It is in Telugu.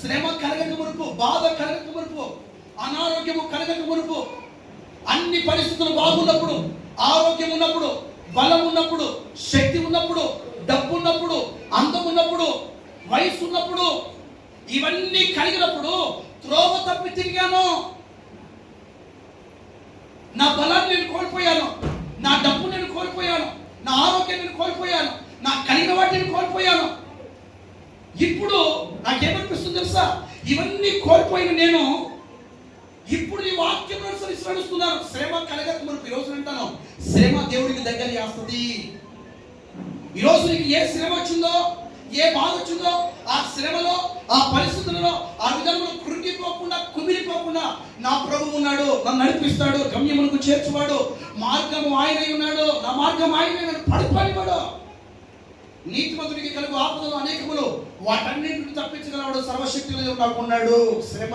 శ్రమ కలగక మునుపు, బాధ కలగక మునుపు, అనారోగ్యము కలగక మునుపు, అన్ని పరిస్థితులు బాగున్నప్పుడు, ఆరోగ్యం ఉన్నప్పుడు, బలం ఉన్నప్పుడు, శక్తి ఉన్నప్పుడు, డబ్బు ఉన్నప్పుడు, అందం ఉన్నప్పుడు, వయసు ఉన్నప్పుడు, ఇవన్నీ కలిగినప్పుడు త్రోవ తప్పి తిరిగాను. నా బలాన్ని నేను కోల్పోయాను, నా డబ్బు నేను కోల్పోయాను, నా ఆరోగ్యం నేను కోల్పోయాను, నా కలిగిన వాటిని కోల్పోయాను. ఇప్పుడు నాకేమనిపిస్తుంది తెలుసా? ఇవన్నీ కోల్పోయిన నేను ఇప్పుడు నీ వాక్యం అనుసరించి నడుస్తున్నాను. శ్రమ కలగక మునుపు, ఈరోజు అంటాను, శ్రమ దేవుడికి దగ్గర చేస్తుంది. ఈరోజు నీకు ఏ శ్రమ వచ్చిందో, ఏ బాధ వచ్చిందో, ఆ శ్రమలో, ఆ పరిస్థితులలో, ఆ విధంగా కృంగిపోకుండా, కుమిలిపోకుండా నా ప్రభువు ఉన్నాడు, నన్ను నడిపిస్తాడు, గమ్యమునకు చేర్చువాడు, మార్గము ఆయనై ఉన్నాడు, నా మార్గం ఆయనై పడిపోయివాడు. నీతిమంతుడికి కలుగు ఆపదలు అనేకములు, వాటన్నింటిని తప్పించగలవాడు సర్వశక్తి నాకు ఉన్నాడు. శ్రమ